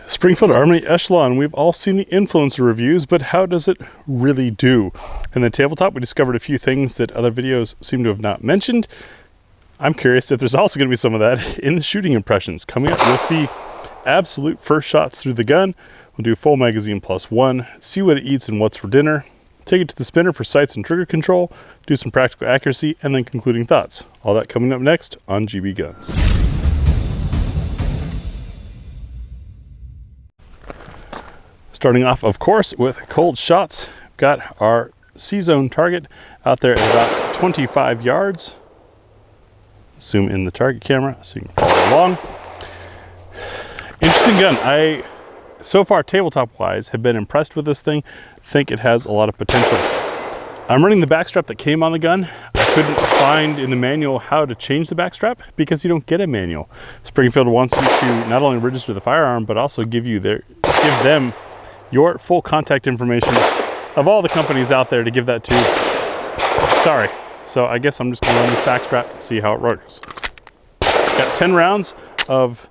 Springfield Armory Echelon. We've all seen the influencer reviews, but how does it really do? In the tabletop, we discovered a few things that other videos seem to have not mentioned. I'm curious if there's also going to be some of that in the shooting impressions. Coming up, you'll see absolute first shots through the gun. We'll do full magazine plus one, see what it eats and what's for dinner, take it to the spinner for sights and trigger control, do some practical accuracy, and then concluding thoughts. All that coming up next on GBGuns. Starting off, of course, with cold shots. Got our C-zone target out there at about 25 yards. Zoom in the target camera so you can follow along. Interesting gun. So far, tabletop-wise, have been impressed with this thing. Think it has a lot of potential. I'm running the backstrap that came on the gun. I couldn't find in the manual how to change the backstrap because you don't get a manual. Springfield wants you to not only register the firearm, but also give them your full contact information of all the companies out there to give that to. Sorry. So I guess I'm just gonna run this backstrap, see how it works. Got 10 rounds of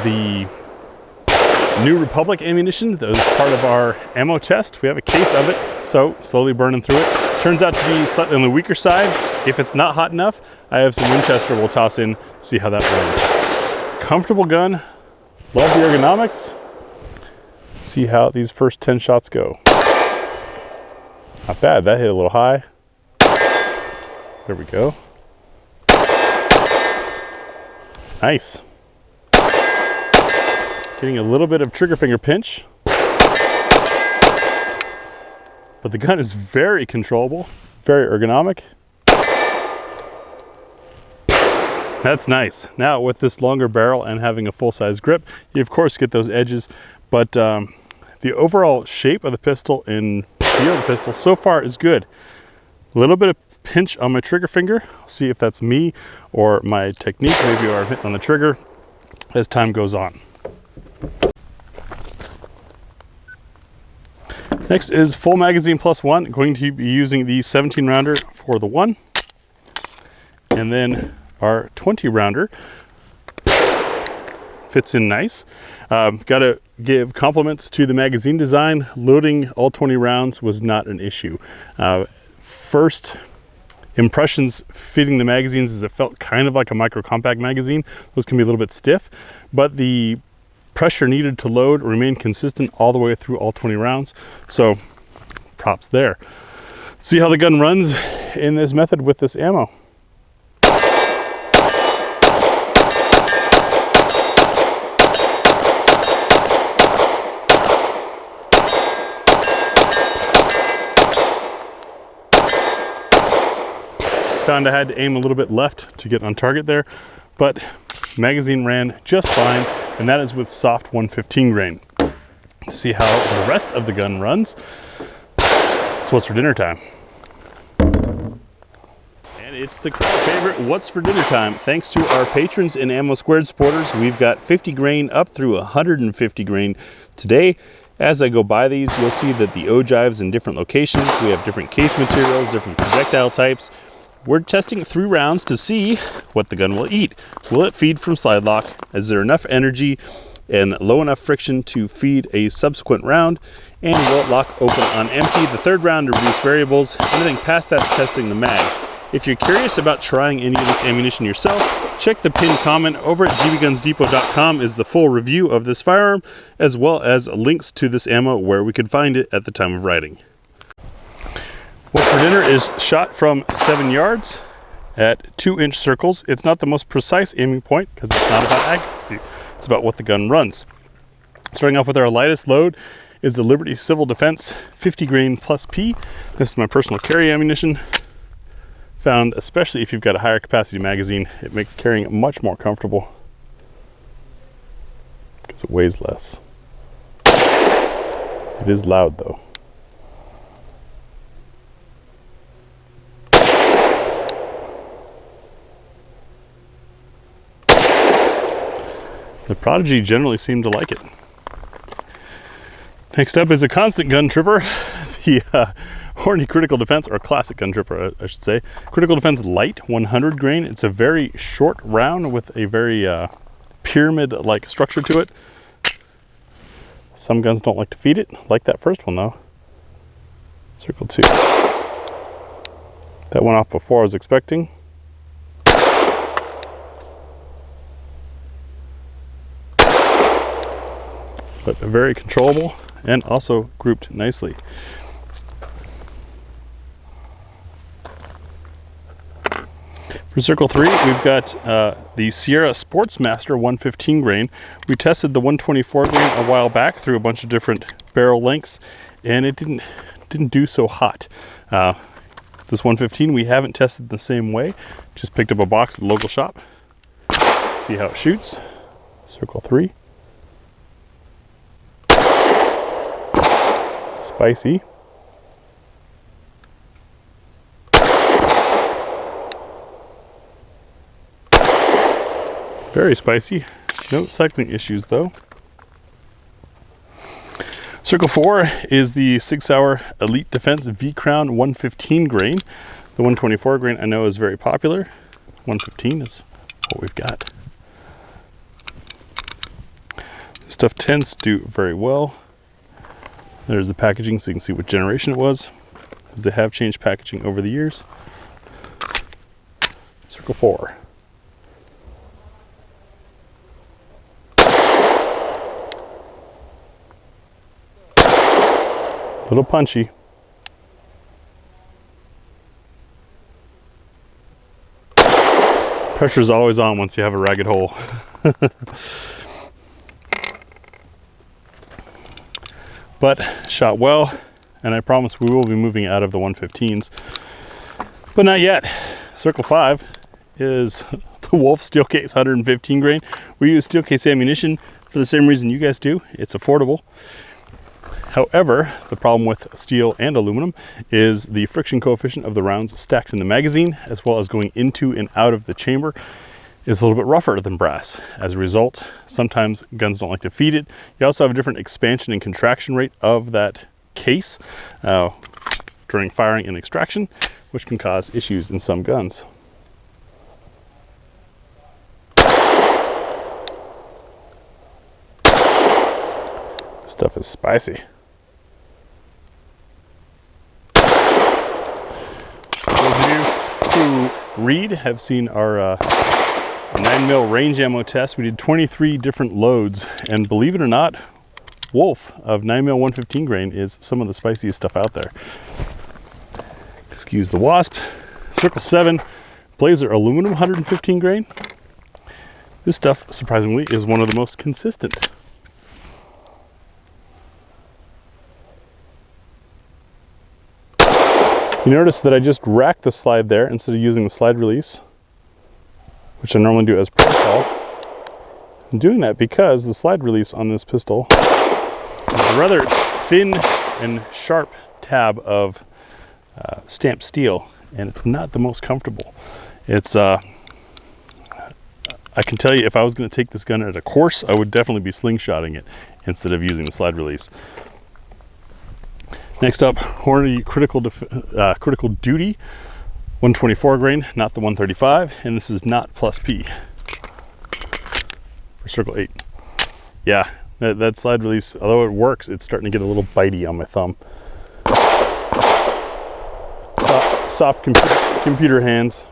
the New Republic ammunition. That was part of our ammo test. We have a case of it, so slowly burning through it. Turns out to be slightly on the weaker side. If it's not hot enough, I have some Winchester we'll toss in, see how that runs. Comfortable gun, love the ergonomics. See how these first 10 shots go. Not bad, that hit a little high. There we go. Nice. Getting a little bit of trigger finger pinch. But the gun is very controllable, very ergonomic. That's nice. Now with this longer barrel and having a full-size grip, you of course get those edges, but the overall shape of the pistol and feel of the pistol so far is good. A little bit of pinch on my trigger finger. See if that's me or my technique, maybe, or I'm hitting on the trigger as time goes on. Next is full magazine plus one. Going to be using the 17 rounder for the one, and then our 20 rounder fits in nice. Gotta give compliments to the magazine design. Loading all 20 rounds was not an issue. First impressions fitting the magazines is it felt kind of like a micro compact magazine. Those can be a little bit stiff, but the pressure needed to load remained consistent all the way through all 20 rounds. So props there. See how the gun runs in this method with this ammo. Found I had to aim a little bit left to get on target there, but magazine ran just fine, and that is with soft 115 grain. To see how the rest of the gun runs, it's what's for dinner time. And it's the crowd favorite, what's for dinner time. Thanks to our patrons and Ammo Squared supporters, we've got 50 grain up through 150 grain today. As I go by these, you'll see that the ogives in different locations. We have different case materials, different projectile types. We're testing 3 rounds to see what the gun will eat. Will it feed from slide lock? Is there enough energy and low enough friction to feed a subsequent round? And will it lock open on empty? The third round to reduce variables. Anything past that, testing the mag. If you're curious about trying any of this ammunition yourself, check the pinned comment over at gbgunsdepot.com is the full review of this firearm, as well as links to this ammo where we could find it at the time of writing. What's for dinner is shot from 7 yards at 2-inch circles. It's not the most precise aiming point because it's not about accuracy. It's about what the gun runs. Starting off with our lightest load is the Liberty Civil Defense 50 grain plus P. This is my personal carry ammunition. Found, especially if you've got a higher capacity magazine, it makes carrying much more comfortable because it weighs less. It is loud though. The Prodigy generally seem to like it. Next up is a constant gun tripper, the Horny Critical Defense, or Classic gun tripper, I should say. Critical Defense Light 100 grain. It's a very short round with a very pyramid-like structure to it. Some guns don't like to feed it, like that first one though. Circle 2. That went off before I was expecting. But very controllable and also grouped nicely. For circle 3, we've got the Sierra Sportsmaster 115 grain. We tested the 124 grain a while back through a bunch of different barrel lengths, and it didn't do so hot. This 115 we haven't tested the same way. Just picked up a box at the local shop. See how it shoots. Circle 3. Spicy. Very spicy. No cycling issues though. Circle 4 is the Sig Sauer Elite Defense V-Crown 115 grain. The 124 grain I know is very popular. 115 is what we've got. This stuff tends to do very well. There's the packaging so you can see what generation it was, because they have changed packaging over the years. Circle 4. A little punchy. Pressure's always on once you have a ragged hole. But shot well, and I promise we will be moving out of the 115s. But not yet. Circle 5 is the Wolf Steel Case 115 grain. We use steel case ammunition for the same reason you guys do. It's affordable. However, the problem with steel and aluminum is the friction coefficient of the rounds stacked in the magazine, as well as going into and out of the chamber, is a little bit rougher than brass. As a result, sometimes guns don't like to feed it. You also have a different expansion and contraction rate of that case during firing and extraction, which can cause issues in some guns. Stuff is spicy. Those of you who read have seen our 9mm range ammo test. We did 23 different loads, and believe it or not, Wolf of 9mm 115 grain is some of the spiciest stuff out there. Excuse the wasp. Circle 7, Blazer aluminum 115 grain. This stuff, surprisingly, is one of the most consistent. You notice that I just racked the slide there instead of using the slide release, which I normally do as protocol. I'm doing that because the slide release on this pistol is a rather thin and sharp tab of stamped steel, and it's not the most comfortable. It's I can tell you, if I was going to take this gun at a course, I would definitely be slingshotting it instead of using the slide release. Next up, Hornady Critical Duty 124 grain, not the 135, and this is not plus P for Circle 8. Yeah, that slide release, although it works, it's starting to get a little bitey on my thumb. Soft computer hands.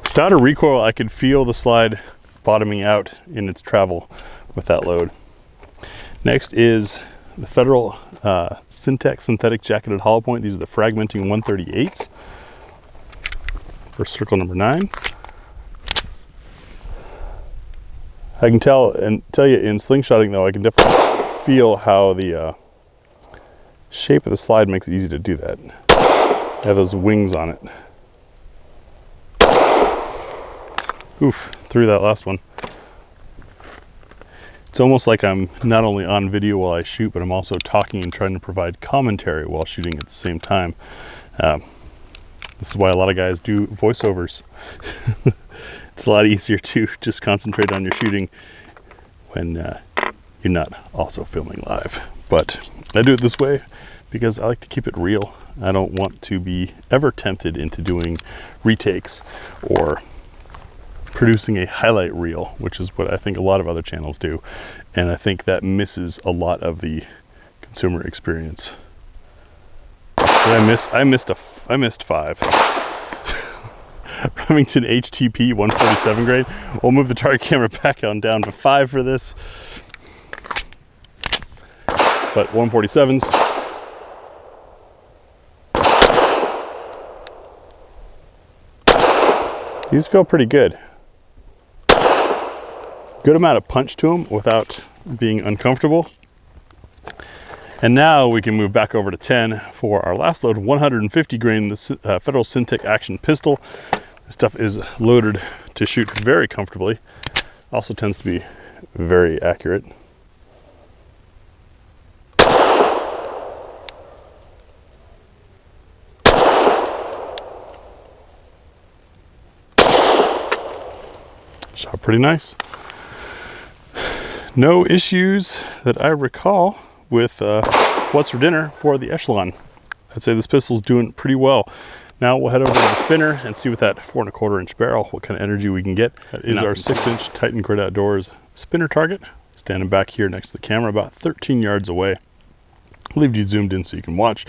Without a recoil, I could feel the slide bottoming out in its travel with that load. Next is the Federal Syntex synthetic jacketed hollow point. These are the fragmenting 138s for circle number 9. I can tell you in slingshotting though, I can definitely feel how the shape of the slide makes it easy to do that. I have those wings on it. Oof, through that last one. It's almost like I'm not only on video while I shoot, but I'm also talking and trying to provide commentary while shooting at the same time. This is why a lot of guys do voiceovers. It's a lot easier to just concentrate on your shooting when you're not also filming live. But I do it this way because I like to keep it real. I don't want to be ever tempted into doing retakes or producing a highlight reel, which is what I think a lot of other channels do. And I think that misses a lot of the consumer experience. Did I missed 5. Remington HTP 147 grain. We'll move the target camera back on down to 5 for this. But 147s. These feel pretty good. Good amount of punch to them without being uncomfortable. And now we can move back over to 10 for our last load, 150 grain, the Federal Syntec Action Pistol. This stuff is loaded to shoot very comfortably. Also tends to be very accurate. Shot pretty nice. No issues that I recall with what's for dinner for the Echelon. I'd say this pistol's doing pretty well. Now we'll head over to the spinner and see with that 4 1/4 inch barrel what kind of energy we can get. That is our 6-inch Titan Grit Outdoors spinner target. Standing back here next to the camera, about 13 yards away. I'll leave you zoomed in so you can watch.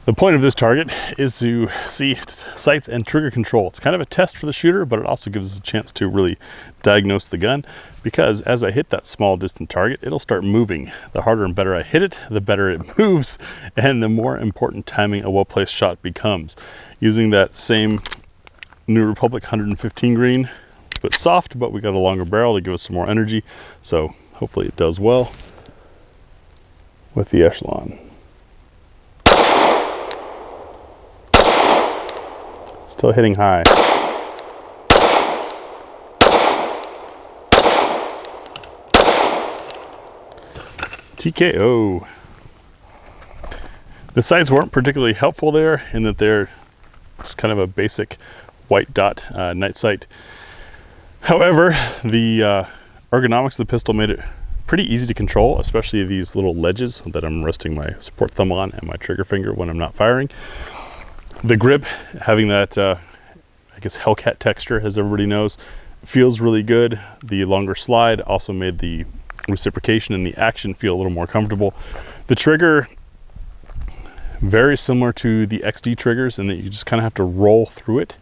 The point of this target is to see sights and trigger control. It's kind of a test for the shooter, but it also gives us a chance to really diagnose the gun, because as I hit that small distant target, it'll start moving. The harder and better I hit it, the better it moves, and the more important timing a well-placed shot becomes. Using that same New Republic 115 grain, it's a bit soft, but we got a longer barrel to give us some more energy, so hopefully it does well with the Echelon. Still hitting high. TKO. The sights weren't particularly helpful there in that they're just kind of a basic white dot night sight. However, the ergonomics of the pistol made it pretty easy to control, especially these little ledges that I'm resting my support thumb on and my trigger finger when I'm not firing. The grip, having that, I guess, Hellcat texture, as everybody knows, feels really good. The longer slide also made the reciprocation and the action feel a little more comfortable. The trigger, very similar to the XD triggers in that you just kind of have to roll through it.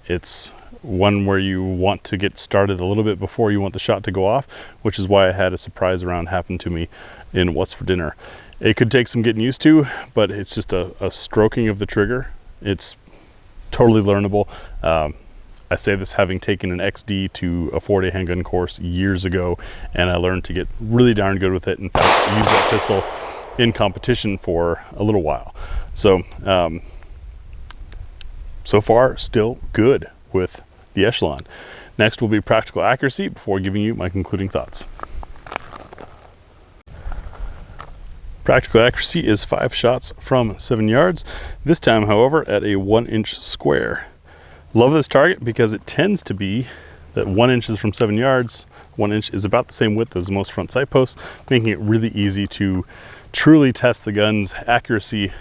It's one where you want to get started a little bit before you want the shot to go off, which is why I had a surprise round happen to me in What's for Dinner. It could take some getting used to, but it's just a stroking of the trigger. It's totally learnable. I say this having taken an XD to a 4-day handgun course years ago, and I learned to get really darn good with it. In fact, I used that pistol in competition for a little while. So, so far, still good with the Echelon. Next will be practical accuracy before giving you my concluding thoughts. Practical accuracy is 5 shots from 7 yards. This time, however, at a 1-inch square. Love this target because it tends to be that 1 inch is from 7 yards. 1 inch is about the same width as most front sight posts, making it really easy to truly test the gun's accuracy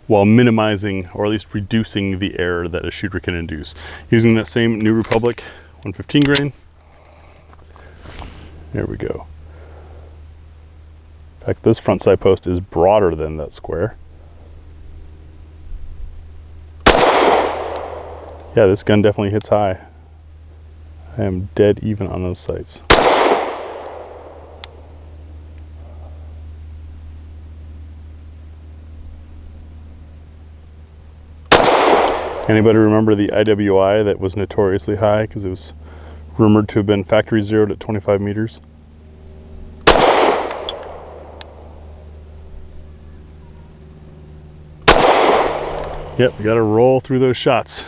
while minimizing or at least reducing the error that a shooter can induce. Using that same New Republic 115 grain. There we go. In fact, this front sight post is broader than that square. Yeah, this gun definitely hits high. I am dead even on those sights. Anybody remember the IWI that was notoriously high because it was rumored to have been factory zeroed at 25 meters? Yep, we gotta roll through those shots.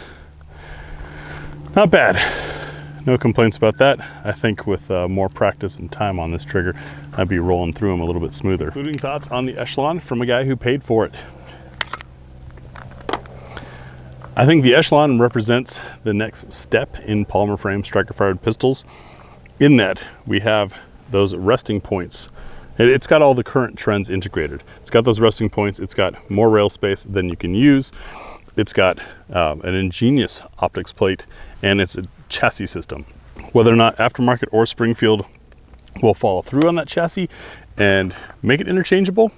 Not bad. No complaints about that. I think with more practice and time on this trigger, I'd be rolling through them a little bit smoother. Including thoughts on the Echelon from a guy who paid for it. I think the Echelon represents the next step in polymer frame striker-fired pistols, in that we have those resting points. It's got all the current trends integrated. It's got those resting points. It's got more rail space than you can use. It's got an ingenious optics plate, and it's a chassis system. Whether or not aftermarket or Springfield will follow through on that chassis and make it interchangeable,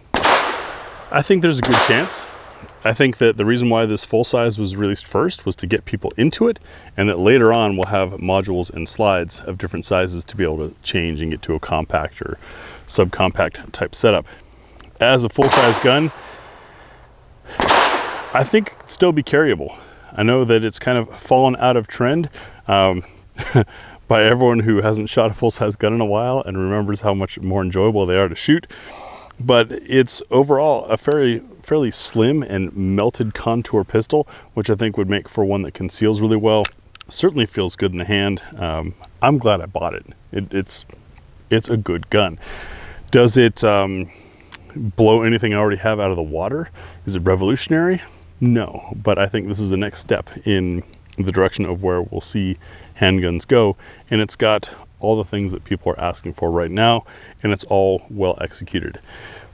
I think there's a good chance. I think that the reason why this full size was released first was to get people into it, and that later on we'll have modules and slides of different sizes to be able to change and get to a compact or subcompact type setup. As a full-size gun, I think it'd still be carryable. I know that it's kind of fallen out of trend by everyone who hasn't shot a full-size gun in a while and remembers how much more enjoyable they are to shoot. But it's overall a fairly slim and melted contour pistol, which I think would make for one that conceals really well. Certainly feels good in the hand. I'm glad I bought it. It's a good gun. Does it blow anything I already have out of the water? Is it revolutionary? No, but I think this is the next step in the direction of where we'll see handguns go, and it's got all the things that people are asking for right now, and it's all well executed.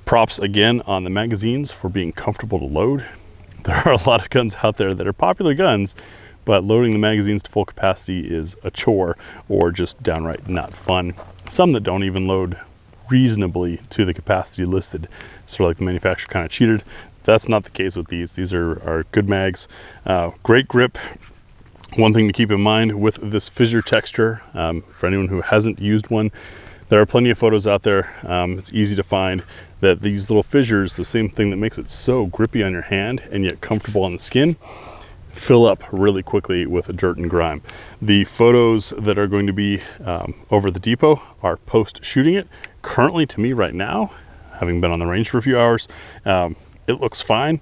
Props again on the magazines for being comfortable to load. There are a lot of guns out there that are popular guns, but loading the magazines to full capacity is a chore or just downright not fun. Some that don't even load reasonably to the capacity listed, sort of like the manufacturer kind of cheated. That's not the case with these. These are good mags, great grip. One thing to keep in mind with this fissure texture, for anyone who hasn't used one, there are plenty of photos out there. It's easy to find that these little fissures, the same thing that makes it so grippy on your hand and yet comfortable on the skin, fill up really quickly with dirt and grime. The photos that are going to be over the depot are post shooting it. Currently, to me right now, having been on the range for a few hours, it looks fine.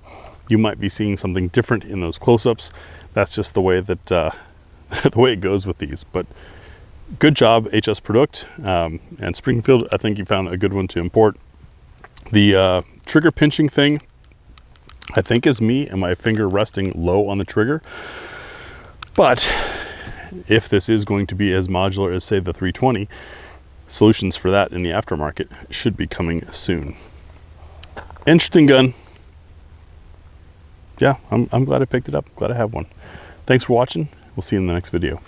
You might be seeing something different in those close-ups. That's just the way that the way it goes with these. But good job, HS Produkt, and Springfield. I think you found a good one to import. The trigger pinching thing, I think, is me and my finger resting low on the trigger. But if this is going to be as modular as, say, the 320, solutions for that in the aftermarket should be coming soon. Interesting gun. Yeah, I'm glad I picked it up. Glad I have one. Thanks for watching. We'll see you in the next video.